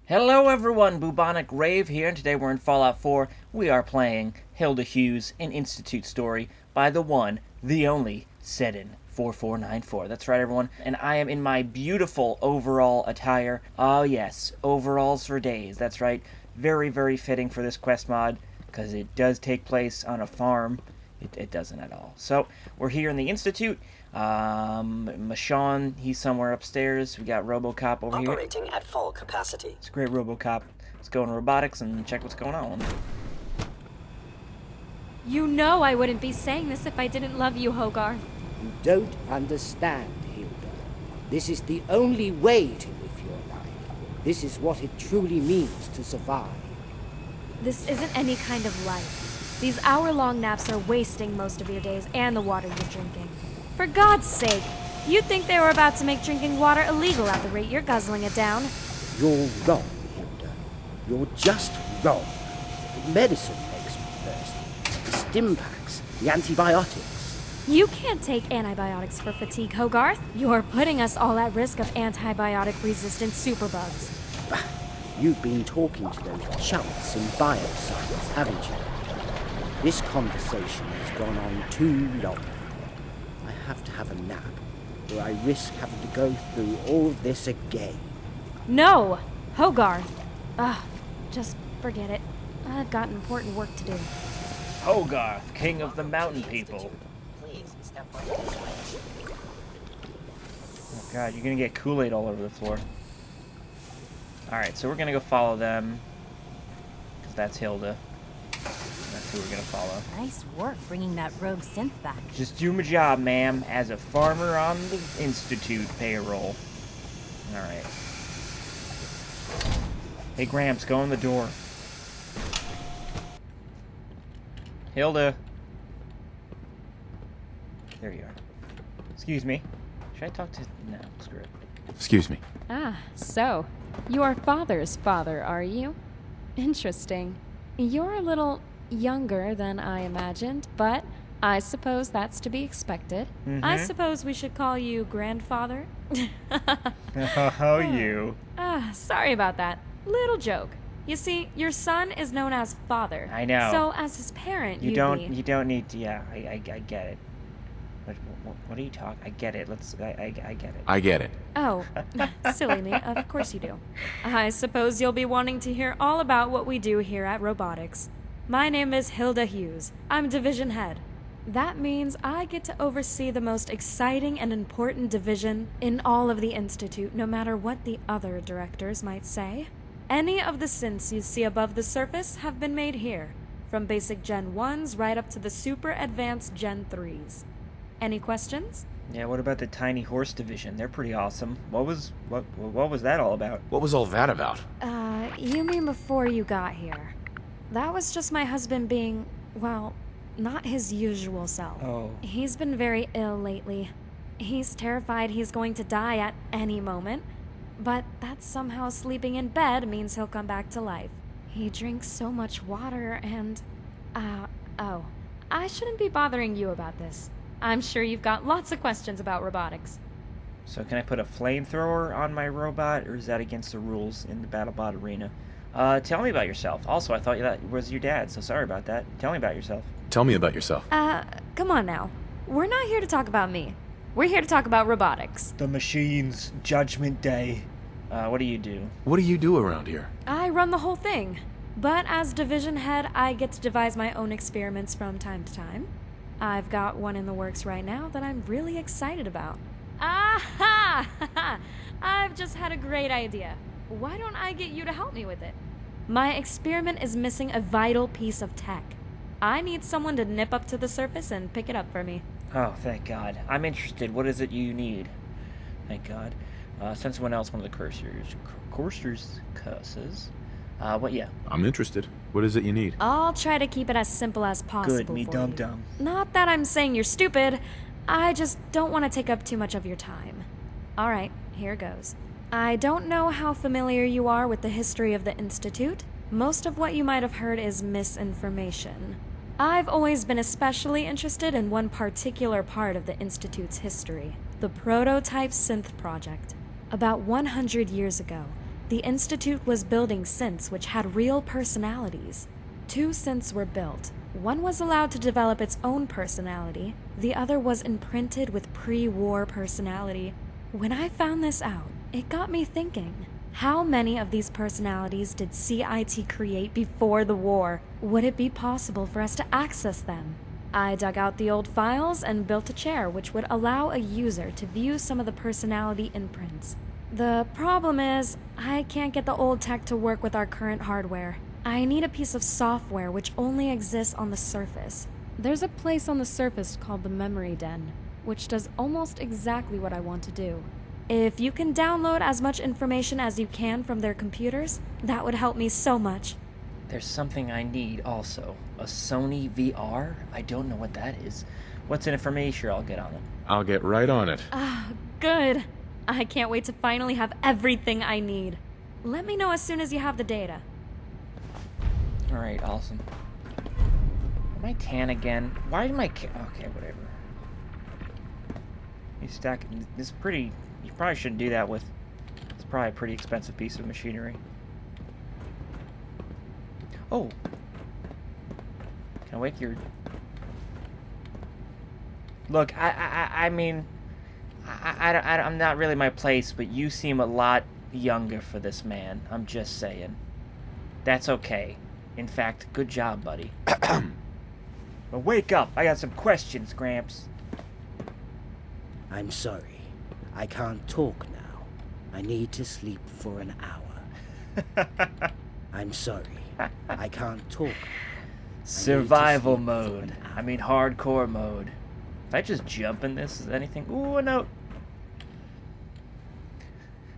Hello everyone, Bubonic Rave here, and today we're in Fallout 4. We are playing Hilda Hughes, an Institute story by the one, the only, Seddon4494. That's right everyone, and I am in my beautiful overall attire. Oh yes, overalls for days, that's right. Very, very fitting for this quest mod, because it does take place on a farm. It doesn't at all. So, we're here in the Institute. Michonne, he's somewhere upstairs. We got RoboCop over here. Operating at full capacity. It's great, RoboCop. Let's go in robotics and check what's going on. You know I wouldn't be saying this if I didn't love you, Hogarth. You don't understand, Hilda. This is the only way to live your life. This is what it truly means to survive. This isn't any kind of life. These hour-long naps are wasting most of your days and the water you're drinking. For God's sake, you'd think they were about to make drinking water illegal at the rate you're guzzling it down. You're wrong, Hilda. You're just wrong. Medicine makes me thirsty. The stim packs, the antibiotics. You can't take antibiotics for fatigue, Hogarth. You're putting us all at risk of antibiotic-resistant superbugs. Bah, you've been talking to those chumps in Bioscience, haven't you? This conversation has gone on too long. I have to have a nap, or I risk having to go through all this again. No! Hogarth! Just forget it. I've got important work to do. Hogarth, king of the mountain people. Please step right this way. Oh god, you're gonna get Kool-Aid all over the floor. Alright, so we're gonna go follow them. Because that's Hilda. That's who we're gonna follow. Nice work bringing that rogue synth back. Just do my job, ma'am, as a farmer on the Institute payroll. Alright. Hey, Gramps, go in the door. Hilda. There you are. Excuse me. Should I talk to... No, screw it. Excuse me. So, your father's father, are you? Interesting. You're a little younger than I imagined, but I suppose that's to be expected. I suppose we should call you grandfather? Oh, you. Sorry about that. Little joke. You see, your son is known as father. I know. So as his parent, You don't need to, yeah, I get it. What are you talking? I get it. I get it. I get it. Oh, silly me. Of course you do. I suppose you'll be wanting to hear all about what we do here at Robotics. My name is Hilda Hughes. I'm division head. That means I get to oversee the most exciting and important division in all of the Institute, no matter what the other directors might say. Any of the synths you see above the surface have been made here, from basic Gen 1s right up to the super advanced Gen 3s. Any questions? Yeah, what about the tiny horse division? They're pretty awesome. What was that all about? What was all that about? You mean before you got here? That was just my husband being, well, not his usual self. Oh. He's been very ill lately. He's terrified he's going to die at any moment, but that somehow sleeping in bed means he'll come back to life. He drinks so much water and, I shouldn't be bothering you about this. I'm sure you've got lots of questions about robotics. So can I put a flamethrower on my robot, or is that against the rules in the BattleBot arena? Tell me about yourself. Also, I thought that was your dad, so sorry about that. Tell me about yourself. Tell me about yourself. Come on now. We're not here to talk about me. We're here to talk about robotics. The Machine's Judgment Day. What do you do? What do you do around here? I run the whole thing. But as division head, I get to devise my own experiments from time to time. I've got one in the works right now that I'm really excited about. Aha! I've just had a great idea. Why don't I get you to help me with it? My experiment is missing a vital piece of tech. I need someone to nip up to the surface and pick it up for me. Oh, thank God. I'm interested. What is it you need? Thank God. Send someone else one of the cursors curses. Yeah. I'm interested. What is it you need? I'll try to keep it as simple as possible. Good, me for dum-dum. you. Not that I'm saying you're stupid. I just don't want to take up too much of your time. All right, here goes. I don't know how familiar you are with the history of the Institute. Most of what you might have heard is misinformation. I've always been especially interested in one particular part of the Institute's history, the Prototype Synth Project. About 100 years ago, The Institute was building synths which had real personalities. 2 synths were built. One was allowed to develop its own personality. The other was imprinted with pre-war personality. When I found this out, it got me thinking. How many of these personalities did CIT create before the war? Would it be possible for us to access them? I dug out the old files and built a chair which would allow a user to view some of the personality imprints. The problem is, I can't get the old tech to work with our current hardware. I need a piece of software which only exists on the surface. There's a place on the surface called the Memory Den, which does almost exactly what I want to do. If you can download as much information as you can from their computers, that would help me so much. There's something I need also. A Sony VR? I don't know what that is. What's in it for me? Sure, I'll get on it. I'll get right on it. Ah, good. I can't wait to finally have everything I need. Let me know as soon as you have the data. Alright, awesome. Am I tan again? Why am I okay, whatever. You stack... This is pretty... You probably shouldn't do that with... It's probably a pretty expensive piece of machinery. Oh! Can I wake your... Look, I mean... I'm not really my place, but you seem a lot younger for this man. I'm just saying. That's okay. In fact, good job, buddy. But wake up! I got some questions, Gramps. I'm sorry. I can't talk now. I need to sleep for an hour. I'm sorry. I can't talk. Survival mode. I mean hardcore mode. If I just jump in this, is anything... Ooh, a note!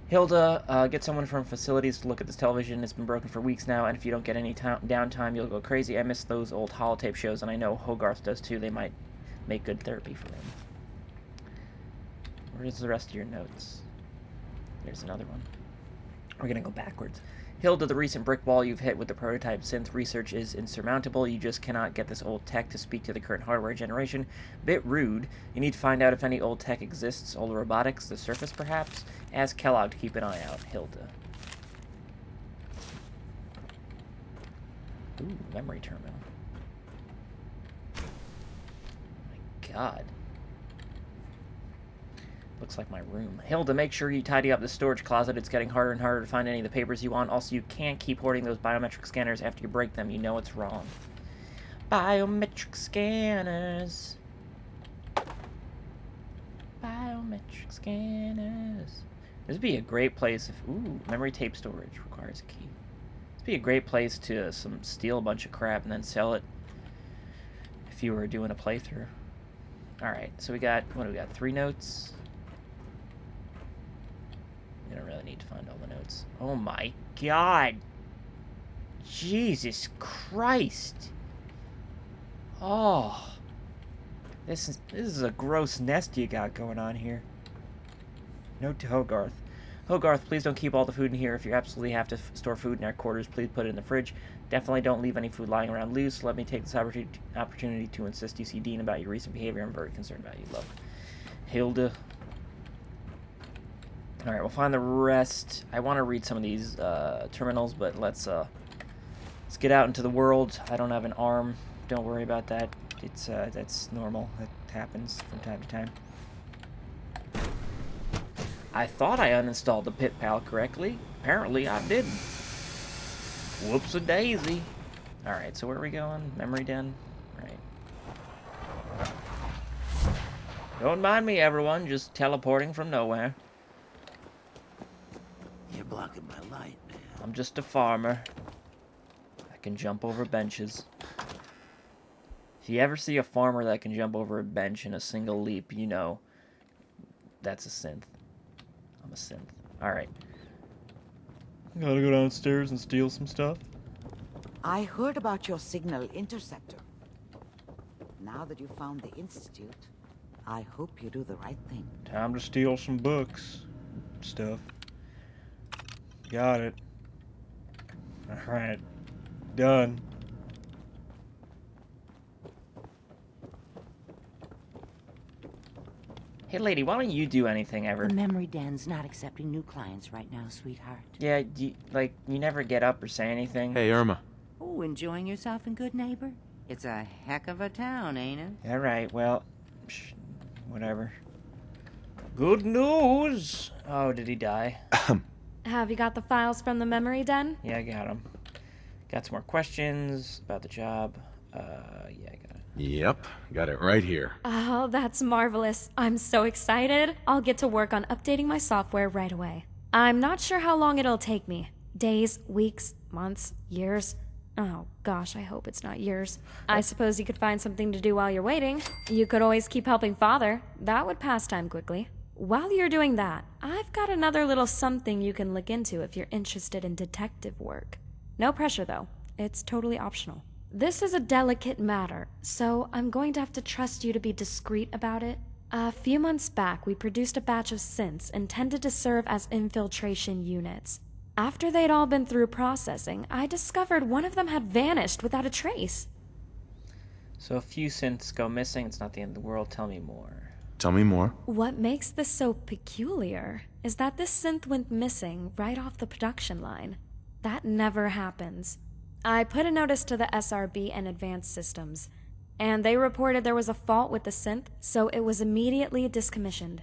Hilda, get someone from facilities to look at this television. It's been broken for weeks now, and if you don't get any downtime, you'll go crazy. I miss those old holotape shows, and I know Hogarth does too. They might make good therapy for him. Where's the rest of your notes? There's another one. We're gonna go backwards. Hilda, the recent brick wall you've hit with the prototype synth research is insurmountable. You just cannot get this old tech to speak to the current hardware generation. Bit rude. You need to find out if any old tech exists. Old robotics, the surface perhaps? Ask Kellogg to keep an eye out. Hilda. Ooh, memory terminal. Oh my god. Looks like my room. Hilda, make sure you tidy up the storage closet. It's getting harder and harder to find any of the papers you want. Also, you can't keep hoarding those biometric scanners after you break them. You know it's wrong. Biometric scanners. Biometric scanners. This would be a great place if... Ooh, memory tape storage requires a key. This would be a great place to steal a bunch of crap and then sell it if you were doing a playthrough. Alright, so we got... What do we got? 3 notes? You don't really need to find all the notes. Oh my god! Jesus Christ! Oh! This is a gross nest you got going on here. Note to Hogarth. Hogarth, please don't keep all the food in here. If you absolutely have to store food in our quarters, please put it in the fridge. Definitely don't leave any food lying around loose. Let me take this opportunity to insist you see Dean about your recent behavior. I'm very concerned about you. Love. Hilda. Alright, we'll find the rest. I want to read some of these terminals, but let's get out into the world. I don't have an arm. Don't worry about that. It's that's normal. That happens from time to time. I thought I uninstalled the Pit Pal correctly. Apparently I didn't. Whoops-a-daisy. Alright, so where are we going? Memory Den? Right. Don't mind me, everyone. Just teleporting from nowhere. You're blocking my light, man. I'm just a farmer. I can jump over benches. If you ever see a farmer that can jump over a bench in a single leap, you know that's a synth. I'm a synth. Alright. Gotta go downstairs and steal some stuff. I heard about your signal interceptor. Now that you found the Institute, I hope you do the right thing. Time to steal some books. Stuff. Got it. Alright. Done. Hey, lady, why don't you do anything ever? The memory den's not accepting new clients right now, sweetheart. Yeah, you never get up or say anything. Hey, Irma. Oh, enjoying yourself in Good Neighbor? It's a heck of a town, ain't it? All right, well, whatever. Good news! Oh, did he die? Have you got the files from the memory den? Yeah, I got him. Got some more questions about the job. Yeah, I got it. Yep, got it right here. Oh, that's marvelous. I'm so excited. I'll get to work on updating my software right away. I'm not sure how long it'll take me. Days, weeks, months, years. Oh, gosh, I hope it's not years. I suppose you could find something to do while you're waiting. You could always keep helping Father. That would pass time quickly. While you're doing that, I've got another little something you can look into if you're interested in detective work. No pressure, though. It's totally optional. This is a delicate matter, so I'm going to have to trust you to be discreet about it. A few months back, we produced a batch of synths intended to serve as infiltration units. After they'd all been through processing, I discovered one of them had vanished without a trace. So a few synths go missing. It's not the end of the world. Tell me more. Tell me more. What makes this so peculiar is that this synth went missing right off the production line. That never happens. I put a notice to the SRB and Advanced Systems, and they reported there was a fault with the synth, so it was immediately discommissioned.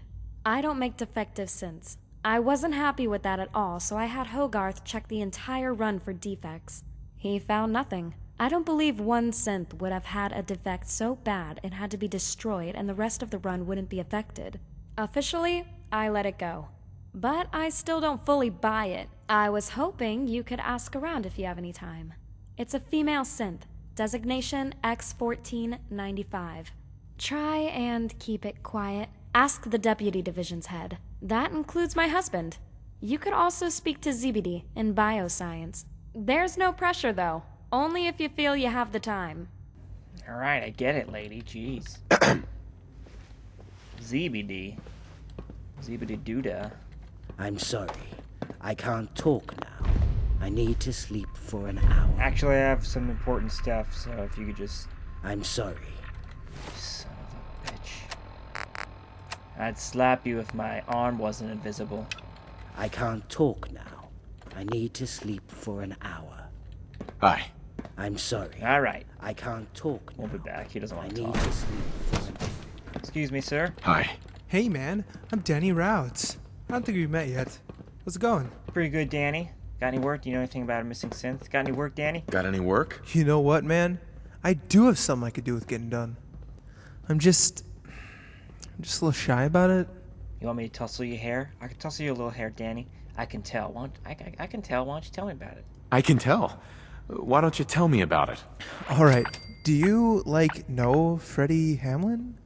I don't make defective synths. I wasn't happy with that at all, so I had Hogarth check the entire run for defects. He found nothing. I don't believe one synth would have had a defect so bad it had to be destroyed and the rest of the run wouldn't be affected. Officially, I let it go. But I still don't fully buy it. I was hoping you could ask around if you have any time. It's a female synth, designation X1495. Try and keep it quiet. Ask the Deputy Division's head. That includes my husband. You could also speak to ZBD in Bioscience. There's no pressure, though. Only if you feel you have the time. All right, I get it, lady. Jeez. ZBD. Zebedee Doodah. I'm sorry. I can't talk now. I need to sleep for an hour. Actually, I have some important stuff, so if you could just... I'm sorry. Son of a bitch. I'd slap you if my arm wasn't invisible. I can't talk now. I need to sleep for an hour. Hi. I'm sorry. All right. I can't talk now. We'll be back. He doesn't I want to need talk. to sleep for an hour. Excuse me, sir. Hi. Hey man, I'm Danny Routs. I don't think we've met yet. How's it going? Pretty good, Danny. Got any work? Do you know anything about a missing synth? Got any work, Danny? Got any work? You know what, man? I do have something I could do with getting done. I'm just a little shy about it. You want me to tussle your hair? I can tussle your little hair, Danny. I can tell. I can tell. Why don't you tell me about it? I can tell. Why don't you tell me about it? All right. Do you know Freddie Hamlin?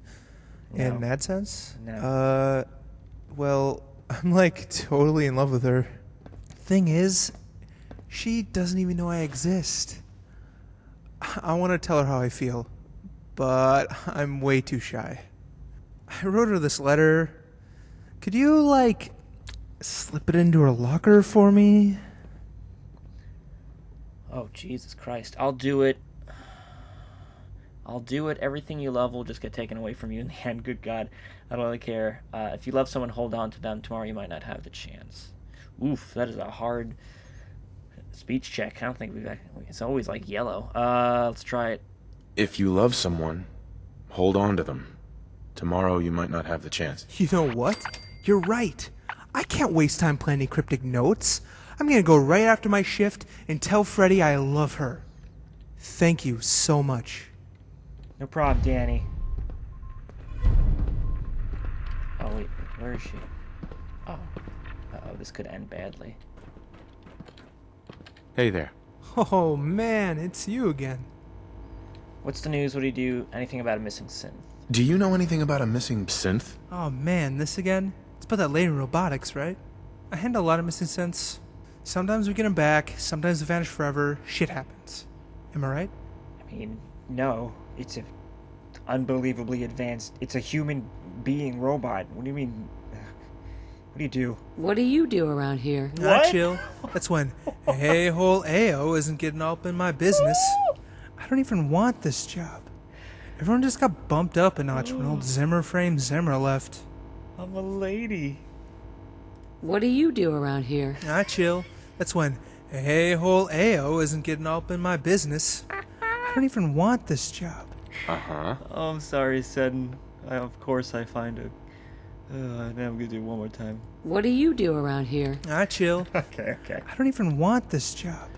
No. In that sense? No. Well, I'm totally in love with her. Thing is, she doesn't even know I exist. I want to tell her how I feel, but I'm way too shy. I wrote her this letter. Could you, slip it into her locker for me? Oh, Jesus Christ. I'll do it. Everything you love will just get taken away from you in the end. Good God. I don't really care. If you love someone, hold on to them. Tomorrow you might not have the chance. Oof, that is a hard speech check. I don't think it's always yellow. Let's try it. If you love someone, hold on to them. Tomorrow you might not have the chance. You know what? You're right. I can't waste time planning cryptic notes. I'm gonna go right after my shift and tell Freddie I love her. Thank you so much. No problem, Danny. Oh, wait. Where is she? Oh. Uh-oh, this could end badly. Hey there. Oh man, it's you again. What's the news? What do you do? Anything about a missing synth? Do you know anything about a missing synth? Oh man, this again? It's about that lady in robotics, right? I handle a lot of missing synths. Sometimes we get them back, sometimes they vanish forever. Shit happens. Am I right? I mean, no. It's a unbelievably advanced... It's a human being robot. What do you mean? What do you do? What do you do around here? What? Chill. That's when hey-hole AO isn't getting up in my business. I don't even want this job. Everyone just got bumped up a notch when old Zimmer frame Zimmer left. I'm a lady. What do you do around here? I chill. That's when a-hole AO isn't getting all up in my business. I don't even want this job. Uh-huh. Oh, I'm sorry, Seddon. Of course I find it. Now I'm gonna do it one more time. What do you do around here? I chill. Okay. I don't even want this job.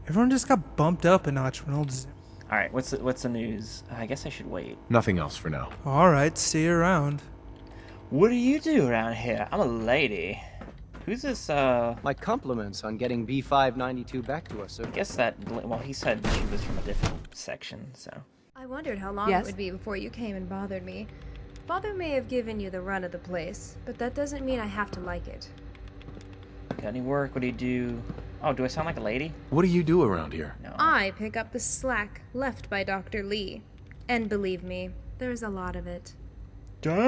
Everyone just got bumped up a notch when old... Alright, what's the news? I guess I should wait. Nothing else for now. Alright, see you around. What do you do around here? I'm a lady. Who's this, My compliments on getting B592 back to us, sir. I guess that... Well, he said she was from a different section, so... I wondered how long it would be before you came and bothered me. Father may have given you the run of the place, but that doesn't mean I have to like it. Got any work? What do you do? Oh, do I sound like a lady? What do you do around here? No. I pick up the slack left by Dr. Lee. And believe me, there's a lot of it. Damn!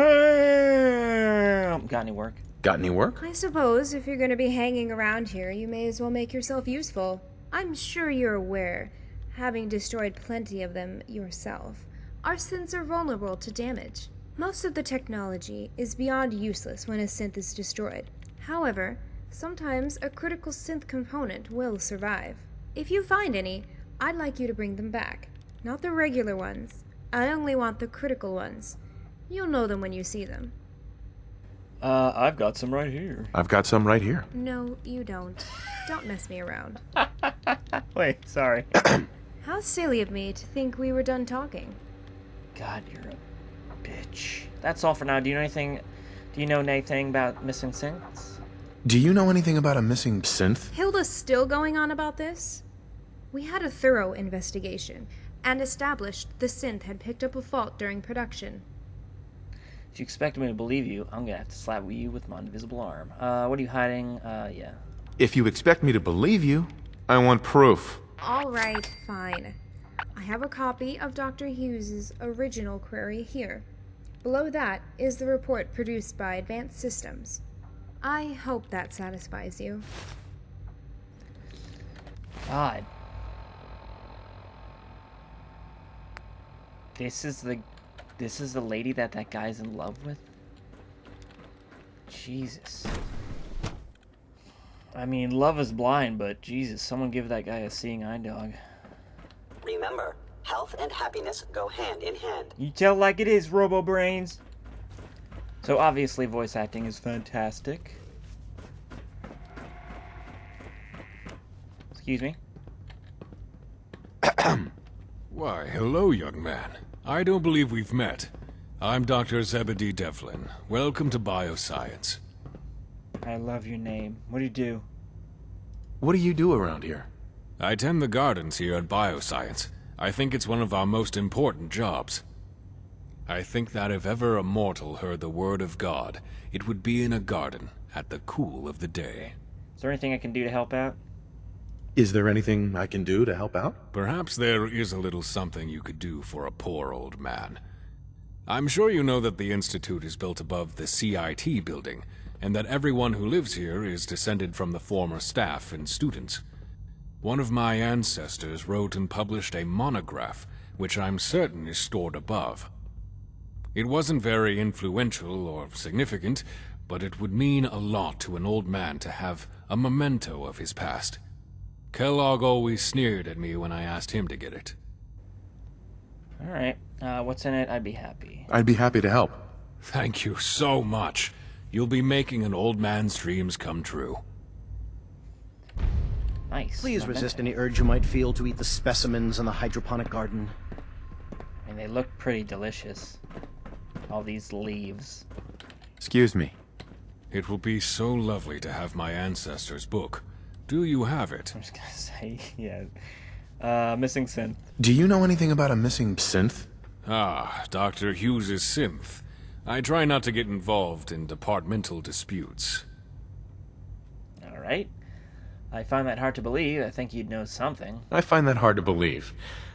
Got any work? Got any work? I suppose if you're going to be hanging around here, you may as well make yourself useful. I'm sure you're aware, having destroyed plenty of them yourself, our synths are vulnerable to damage. Most of the technology is beyond useless when a synth is destroyed. However, sometimes a critical synth component will survive. If you find any, I'd like you to bring them back. Not the regular ones. I only want the critical ones. You'll know them when you see them. I've got some right here. I've got some right here. No, you don't. Don't mess me around. Wait, sorry. How silly of me to think we were done talking. God, you're a bitch. That's all for now. Do you know anything about missing synths? Do you know anything about a missing synth? Hilda's still going on about this? We had a thorough investigation and established the synth had picked up a fault during production. If you expect me to believe you, I'm gonna have to slap you with my invisible arm. What are you hiding? Yeah. If you expect me to believe you, I want proof. All right, fine. I have a copy of Dr. Hughes's original query here. Below that is the report produced by Advanced Systems. I hope that satisfies you. God. This is the lady that guy's in love with? Jesus. I mean, love is blind, but Jesus, someone give that guy a seeing eye, dog. Remember, health and happiness go hand in hand. You tell like it is, Robo-Brains. So obviously voice acting is fantastic. Excuse me? Why, hello, young man. I don't believe we've met. I'm Dr. Zebedee Devlin. Welcome to Bioscience. I love your name. What do you do? What do you do around here? I tend the gardens here at Bioscience. I think it's one of our most important jobs. I think that if ever a mortal heard the word of God, it would be in a garden at the cool of the day. Is there anything I can do to help out? Is there anything I can do to help out? Perhaps there is a little something you could do for a poor old man. I'm sure you know that the Institute is built above the CIT building, and that everyone who lives here is descended from the former staff and students. One of my ancestors wrote and published a monograph, which I'm certain is stored above. It wasn't very influential or significant, but it would mean a lot to an old man to have a memento of his past. Kellogg always sneered at me when I asked him to get it. Alright, what's in it? I'd be happy. I'd be happy to help. Thank you so much. You'll be making an old man's dreams come true. Nice. Please resist any urge you might feel to eat the specimens in the hydroponic garden. I mean, they look pretty delicious. All these leaves. Excuse me. It will be so lovely to have my ancestors' book. Do you have it? I'm just gonna say, yeah. Missing synth. Do you know anything about a missing synth? Ah, Dr. Hughes' synth. I try not to get involved in departmental disputes. Alright. I find that hard to believe. I think you'd know something. I find that hard to believe.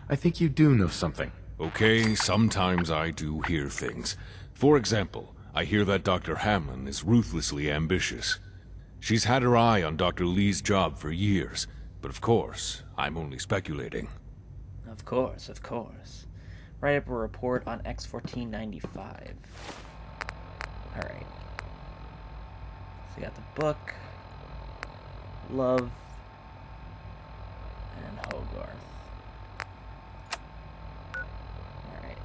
I think you do know something. Okay, sometimes I do hear things. For example, I hear that Dr. Hamlin is ruthlessly ambitious. She's had her eye on Dr. Lee's job for years, but of course, I'm only speculating. Of course, of course. Write up a report on X-1495. Alright. So we got the book, Love, and Hogarth. Alright.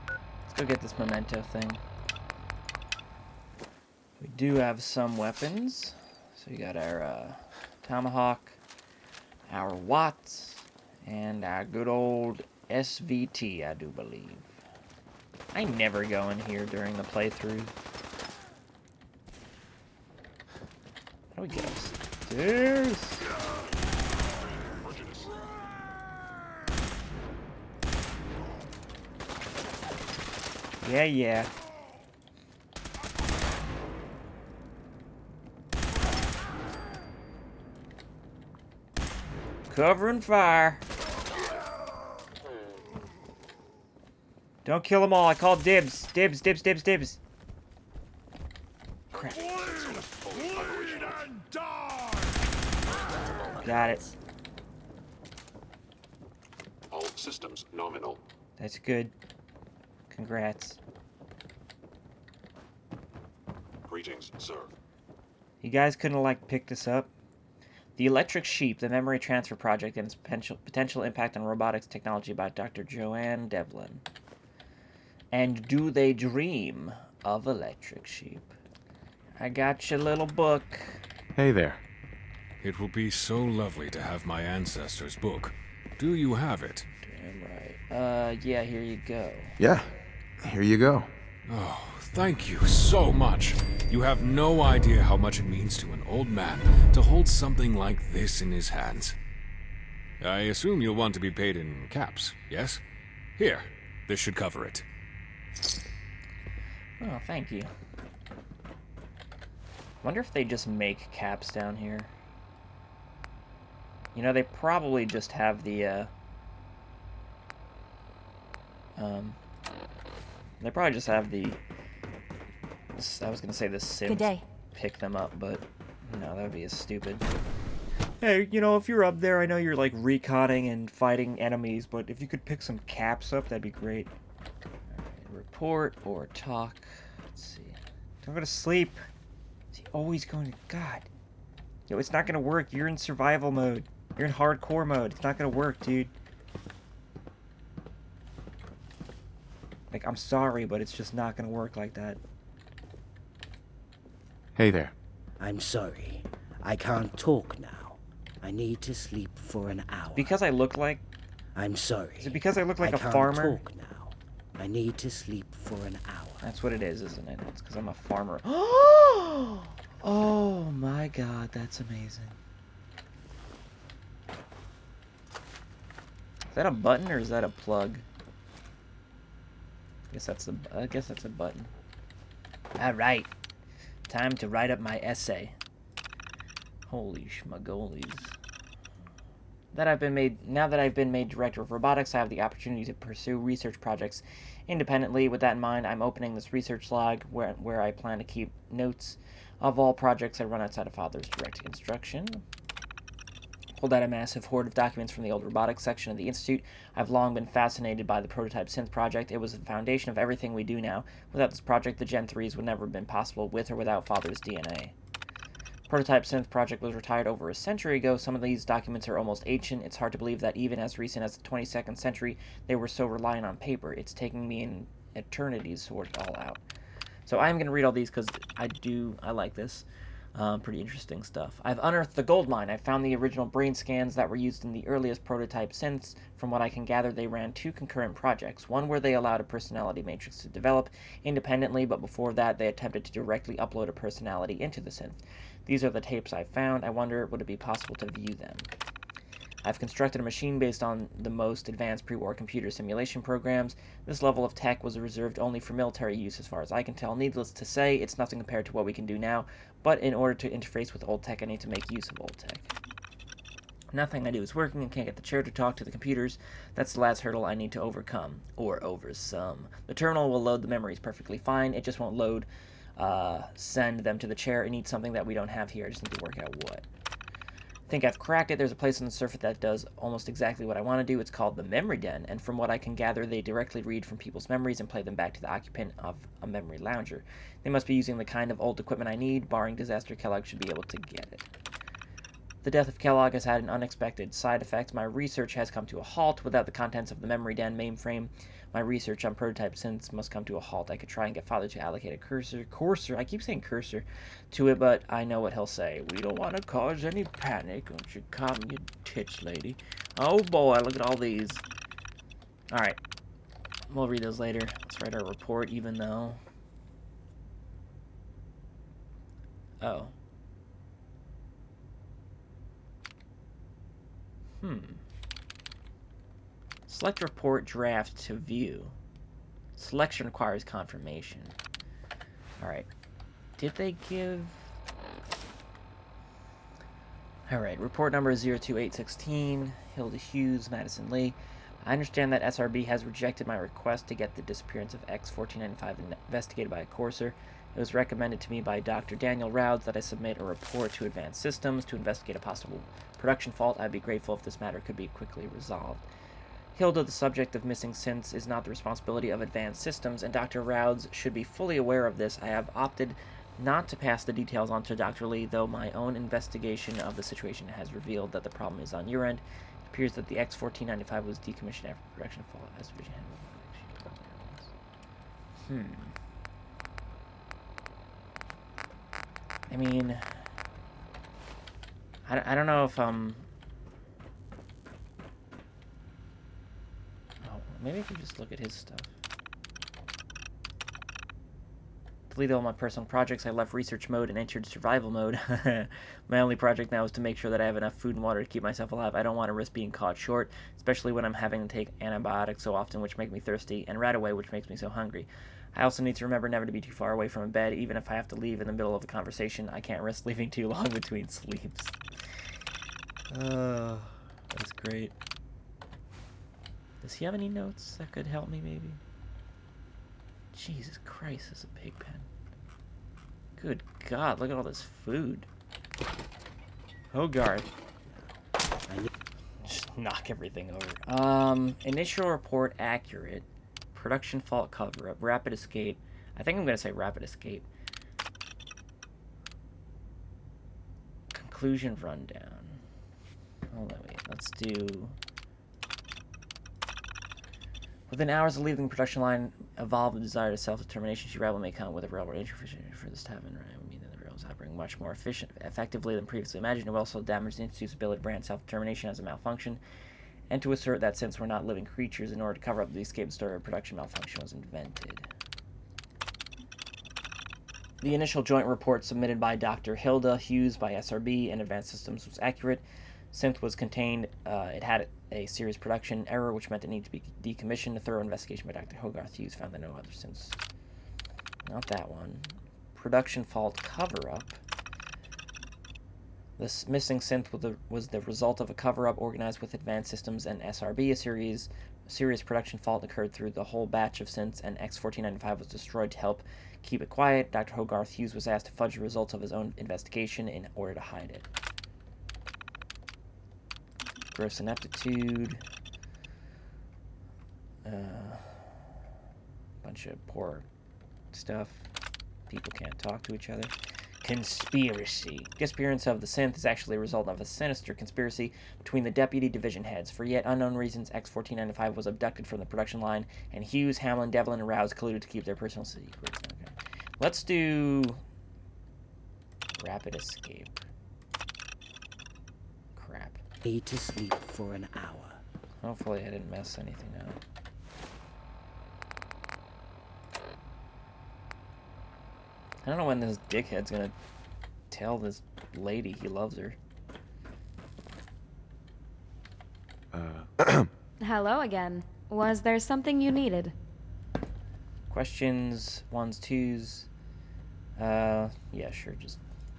Let's go get this memento thing. We do have some weapons. So we got our Tomahawk, our Wattz, and our good old SVT, I do believe. I never go in here during the playthrough. How do we get upstairs? Yeah. Covering fire. Don't kill them all. I called dibs. Dibs. Crap. Got it. All systems nominal. That's good. Congrats. Greetings, sir. You guys couldn't, like, pick this up? The Electric Sheep, the Memory Transfer Project, and its potential impact on robotics technology by Dr. Joanne Devlin. And do they dream of Electric Sheep? I got your little book. Hey there. It will be so lovely to have my ancestors' book. Do you have it? Damn right. Yeah, here you go. Yeah, here you go. Oh, thank you so much. You have no idea how much it means to an old man to hold something like this in his hands. I assume you'll want to be paid in caps, yes? Here, this should cover it. Oh, thank you. Wonder if they just make caps down here. You know, they probably just have the, they probably just have the, I was gonna say the synth. Good day. Pick them up, but no, that would be as stupid. Hey, you know, if you're up there, I know you're like reconning and fighting enemies, but if you could pick some caps up, that'd be great. Alright, report or talk. Let's see. Don't go to sleep. Is he always going to... God. Yo, it's not gonna work. You're in survival mode. You're in hardcore mode. It's not gonna work, dude. Like, I'm sorry, but it's just not gonna work like that. Hey there. I'm sorry. I can't talk now. I need to sleep for an hour. Because I look like... I'm sorry. Is it because I look like a can't farmer? Talk now. I need to sleep for an hour. That's what it is, isn't it? It's because I'm a farmer. Oh my god, that's amazing. Is that a button or is that a plug? I guess that's a button. Alright. Time to write up my essay. Holy schmagolies. Now that I've been made director of robotics, I have the opportunity to pursue research projects independently. With that in mind, I'm opening this research log where I plan to keep notes of all projects I run outside of Father's direct instruction. Pulled out a massive hoard of documents from the old robotics section of the Institute. I've long been fascinated by the prototype synth project. It was the foundation of everything we do now. Without this project, the Gen 3s would never have been possible with or without Father's DNA. Prototype synth project was retired over a century ago. Some of these documents are almost ancient. It's hard to believe that even as recent as the 22nd century, they were so reliant on paper. It's taking me an eternity to sort it all out. So I'm going to read all these because I like this. Pretty interesting stuff. I've unearthed the gold mine. I found the original brain scans that were used in the earliest prototype synths. From what I can gather, they ran 2 concurrent projects. One where they allowed a personality matrix to develop independently, but before that they attempted to directly upload a personality into the synth. These are the tapes I found. I wonder, would it be possible to view them? I've constructed a machine based on the most advanced pre-war computer simulation programs. This level of tech was reserved only for military use as far as I can tell. Needless to say, it's nothing compared to what we can do now, but in order to interface with old tech, I need to make use of old tech. Nothing I do is working and can't get the chair to talk to the computers. That's the last hurdle I need to overcome. Or oversome. The terminal will load the memories perfectly fine. It just won't load, send them to the chair. It needs something that we don't have here. I just need to work out what. think I've cracked it. There's a place on the surface that does almost exactly what I want to do. It's called the Memory Den, and from what I can gather, they directly read from people's memories and play them back to the occupant of a memory lounger. They must be using the kind of old equipment I need. Barring disaster, Kellogg should be able to get it. The death of Kellogg has had an unexpected side effect. My research has come to a halt. Without the contents of the Memory Den mainframe, my research on prototype synths must come to a halt. I could try and get Father to allocate a cursor, I keep saying cursor, to it, but I know what he'll say. We don't want to cause any panic. Don't you calm your tits, lady. Oh boy, look at all these. Alright. We'll read those later. Let's write our report, even though... Oh. Select report draft to view. Selection requires confirmation. Alright. Did they give... Alright, report number is 02816, Hilda Hughes, Madison Lee. I understand that SRB has rejected my request to get the disappearance of X-1495 investigated by a courser. It was recommended to me by Dr. Daniel Rhodes that I submit a report to Advanced Systems to investigate a possible production fault. I'd be grateful if this matter could be quickly resolved. Hilda, the subject of missing synths, is not the responsibility of Advanced Systems, and Dr. Rhodes should be fully aware of this. I have opted not to pass the details on to Dr. Lee, though my own investigation of the situation has revealed that the problem is on your end. It appears that the X-1495 was decommissioned after production fault. As division head. I mean, I don't know if, oh, maybe I could just look at his stuff. Deleted all my personal projects. I left research mode and entered survival mode. My only project now is to make sure that I have enough food and water to keep myself alive. I don't want to risk being caught short, especially when I'm having to take antibiotics so often, which make me thirsty, and rat away, which makes me so hungry. I also need to remember never to be too far away from a bed. Even if I have to leave in the middle of a conversation, I can't risk leaving too long between sleeps. That's great. Does he have any notes that could help me, maybe? Jesus Christ, this is a pig pen. Good God, look at all this food. Hogarth. Just knock everything over. Initial report accurate. Production fault cover-up. Rapid escape. I think I'm going to say rapid escape. Conclusion rundown. Hold on, wait. Let's do... Within hours of leaving the production line, evolved the desire to self-determination. She rather may come with a railroad interface for this to happen. Right? I mean, the railroad is operating much more effectively than previously imagined. It will also damage the Institute's ability to brand self-determination as a malfunction, and to assert that since we're not living creatures, in order to cover up the escape story, a production malfunction was invented. The initial joint report submitted by Dr. Hilda Hughes by SRB and Advanced Systems was accurate. Synth was contained. It had a serious production error, which meant it needed to be decommissioned. A thorough investigation by Dr. Hogarth Hughes found that no other synths. Not that one. Production fault cover-up. This missing synth was the result of a cover-up organized with Advanced Systems and SRB. A serious production fault occurred through the whole batch of synths, and X-1495 was destroyed to help keep it quiet. Dr. Hogarth Hughes was asked to fudge the results of his own investigation in order to hide it. Gross ineptitude. Bunch of poor stuff. People can't talk to each other. Conspiracy. Disappearance of the synth is actually a result of a sinister conspiracy between the deputy division heads. For yet unknown reasons, X-1495 was abducted from the production line, and Hughes, Hamlin, Devlin, and Rouse colluded to keep their personal secrets. Okay. Let's do rapid escape. Crap. Need to sleep for an hour. Hopefully I didn't mess anything up. I don't know when this dickhead's gonna tell this lady he loves her. Hello again. Was there something you needed? Questions, ones, twos. Yeah, sure, just...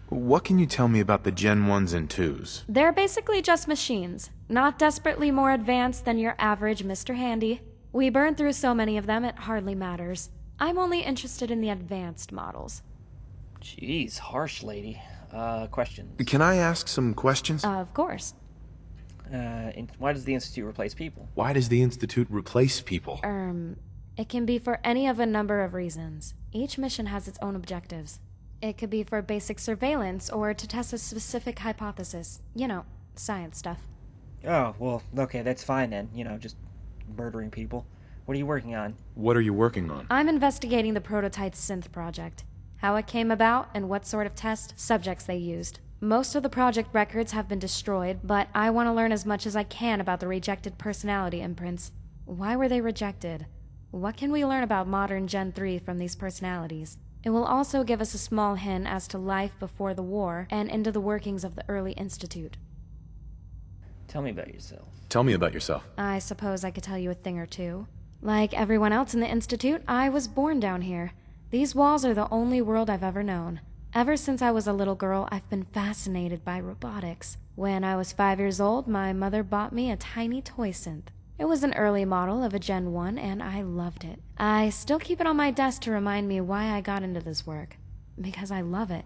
What can you tell me about the Gen 1s and 2s? They're basically just machines, not desperately more advanced than your average Mr. Handy. We burn through so many of them it hardly matters. I'm only interested in the advanced models. Jeez, harsh lady. questions. Can I ask some questions? Of course. Why does the Institute replace people? Why does the Institute replace people? It can be for any of a number of reasons. Each mission has its own objectives. It could be for basic surveillance or to test a specific hypothesis. You know, science stuff. Oh, well, okay, that's fine then. You know, just murdering people. What are you working on? What are you working on? I'm investigating the prototype synth project. How it came about and what sort of test subjects they used. Most of the project records have been destroyed, but I want to learn as much as I can about the rejected personality imprints. Why were they rejected? What can we learn about modern Gen 3 from these personalities? It will also give us a small hint as to life before the war and into the workings of the early Institute. Tell me about yourself. Tell me about yourself. I suppose I could tell you a thing or two. Like everyone else in the Institute, I was born down here. These walls are the only world I've ever known. Ever since I was a little girl, I've been fascinated by robotics. When I was 5 years old, my mother bought me a tiny toy synth. It was an early model of a Gen 1, and I loved it. I still keep it on my desk to remind me why I got into this work. Because I love it.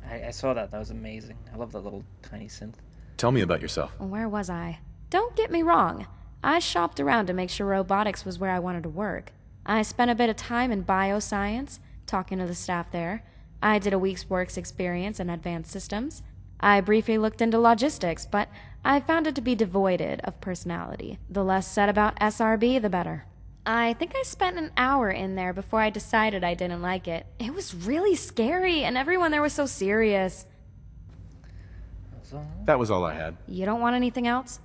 I saw that. That was amazing. I love that little tiny synth. Tell me about yourself. Where was I? Don't get me wrong. I shopped around to make sure robotics was where I wanted to work. I spent a bit of time in Bioscience, talking to the staff there. I did a week's works experience in advanced systems. I briefly looked into logistics, but I found it to be devoid of personality. The less said about SRB, the better. I think I spent an hour in there before I decided I didn't like it. It was really scary, and everyone there was so serious. That was all I had. You don't want anything else?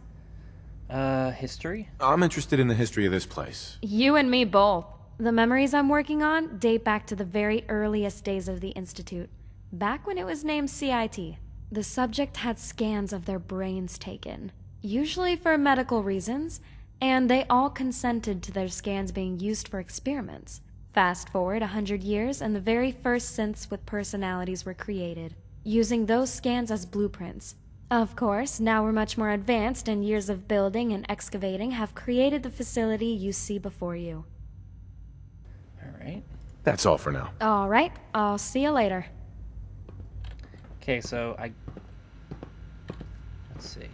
History? I'm interested in the history of this place. You and me both. The memories I'm working on date back to the very earliest days of the Institute, back when it was named CIT. The subject had scans of their brains taken, usually for medical reasons, and they all consented to their scans being used for experiments. Fast forward 100 years, and the very first synths with personalities were created, using those scans as blueprints. Of course, now we're much more advanced, and years of building and excavating have created the facility you see before you. Alright. That's all for now. Alright, I'll see you later. Okay, so let's see.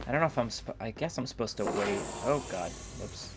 I don't know if I guess I'm supposed to wait. Oh god, whoops.